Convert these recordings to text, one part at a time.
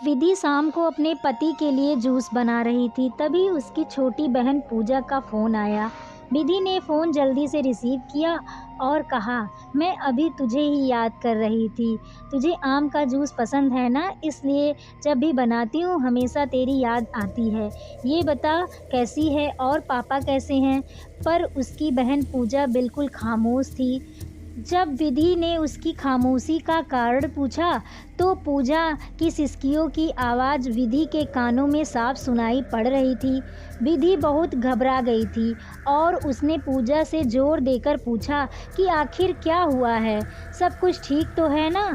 विधि शाम को अपने पति के लिए जूस बना रही थी, तभी उसकी छोटी बहन पूजा का फ़ोन आया। विधि ने फ़ोन जल्दी से रिसीव किया और कहा, मैं अभी तुझे ही याद कर रही थी। तुझे आम का जूस पसंद है ना, इसलिए जब भी बनाती हूँ हमेशा तेरी याद आती है। ये बता कैसी है और पापा कैसे हैं? पर उसकी बहन पूजा बिल्कुल खामोश थी। जब विधि ने उसकी खामोशी का कारण पूछा, तो पूजा की सिसकियों की आवाज़ विधि के कानों में साफ सुनाई पड़ रही थी। विधि बहुत घबरा गई थी और उसने पूजा से जोर देकर पूछा कि आखिर क्या हुआ है? सब कुछ ठीक तो है ना?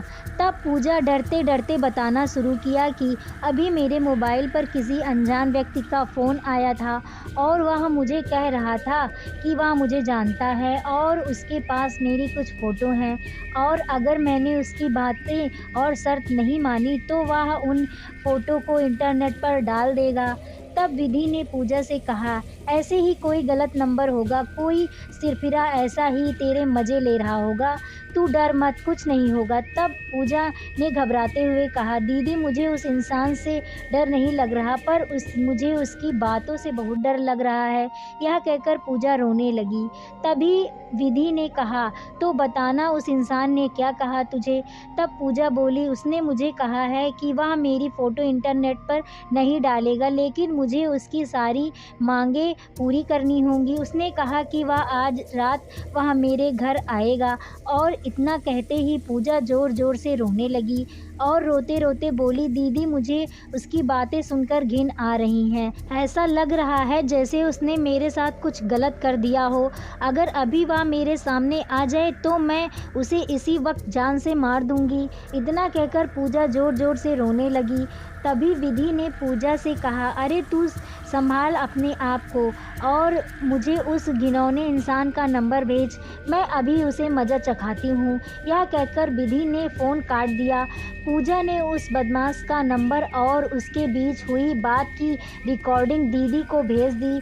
तब पूजा डरते डरते बताना शुरू किया कि अभी मेरे मोबाइल पर किसी अनजान व्यक्ति का फ़ोन आया था और वह मुझे कह रहा था कि वह मुझे जानता है और उसके पास मेरी कुछ फ़ोटो हैं, और अगर मैंने उसकी बातें और शर्त नहीं मानी तो वह उन फ़ोटो को इंटरनेट पर डाल देगा। तब विधि ने पूजा से कहा, ऐसे ही कोई गलत नंबर होगा, कोई सिरफिरा ऐसा ही तेरे मज़े ले रहा होगा, तू डर मत, कुछ नहीं होगा। तब पूजा ने घबराते हुए कहा, दीदी मुझे उस इंसान से डर नहीं लग रहा, पर मुझे उसकी बातों से बहुत डर लग रहा है। यह कहकर पूजा रोने लगी। तभी विधि ने कहा, तो बताना उस इंसान ने क्या कहा तुझे? तब पूजा बोली, उसने मुझे कहा है कि वह मेरी फ़ोटो इंटरनेट पर नहीं डालेगा, लेकिन मुझे उसकी सारी मांगें पूरी करनी होंगी। उसने कहा कि वह आज रात वह मेरे घर आएगा। और इतना कहते ही पूजा ज़ोर ज़ोर से रोने लगी और रोते रोते बोली, दीदी मुझे उसकी बातें सुनकर घिन आ रही हैं। ऐसा लग रहा है जैसे उसने मेरे साथ कुछ गलत कर दिया हो। अगर अभी वह मेरे सामने आ जाए तो मैं उसे इसी वक्त जान से मार दूंगी। इतना कहकर पूजा ज़ोर ज़ोर से रोने लगी। तभी विधि ने पूजा से कहा, अरे तू संभाल अपने आप को और मुझे उस घिनौने इंसान का नंबर भेज, मैं अभी उसे मज़ा चखाती हूँ। यह कहकर विधि ने फ़ोन काट दिया। पूजा ने उस बदमाश का नंबर और उसके बीच हुई बात की रिकॉर्डिंग दीदी को भेज दी।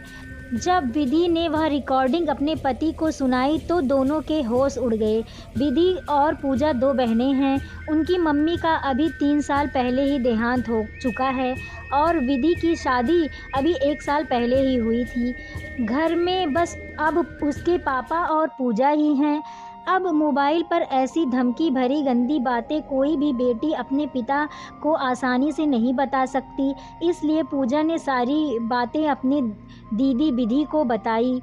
जब विधि ने वह रिकॉर्डिंग अपने पति को सुनाई तो दोनों के होश उड़ गए। विधि और पूजा दो बहनें हैं। उनकी मम्मी का अभी 3 साल पहले ही देहांत हो चुका है और विधि की शादी अभी 1 साल पहले ही हुई थी। घर में बस अब उसके पापा और पूजा ही हैं। अब मोबाइल पर ऐसी धमकी भरी गंदी बातें कोई भी बेटी अपने पिता को आसानी से नहीं बता सकती, इसलिए पूजा ने सारी बातें अपनी दीदी विधि को बताई।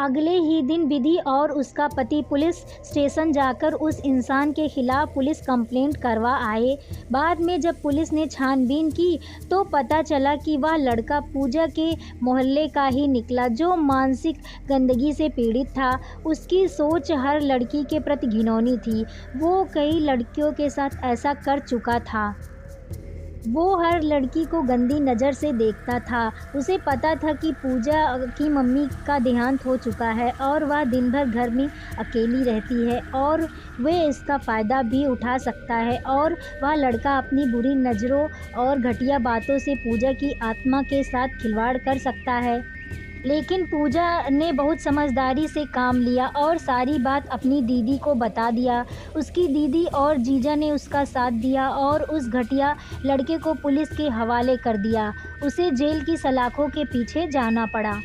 अगले ही दिन विधि और उसका पति पुलिस स्टेशन जाकर उस इंसान के खिलाफ पुलिस कंप्लेंट करवा आए। बाद में जब पुलिस ने छानबीन की तो पता चला कि वह लड़का पूजा के मोहल्ले का ही निकला, जो मानसिक गंदगी से पीड़ित था। उसकी सोच हर लड़की के प्रति घिनौनी थी। वो कई लड़कियों के साथ ऐसा कर चुका था। वो हर लड़की को गंदी नज़र से देखता था। उसे पता था कि पूजा की मम्मी का देहांत हो चुका है और वह दिन भर घर में अकेली रहती है और वह इसका फ़ायदा भी उठा सकता है, और वह लड़का अपनी बुरी नज़रों और घटिया बातों से पूजा की आत्मा के साथ खिलवाड़ कर सकता है। लेकिन पूजा ने बहुत समझदारी से काम लिया और सारी बात अपनी दीदी को बता दिया। उसकी दीदी और जीजा ने उसका साथ दिया और उस घटिया लड़के को पुलिस के हवाले कर दिया। उसे जेल की सलाखों के पीछे जाना पड़ा।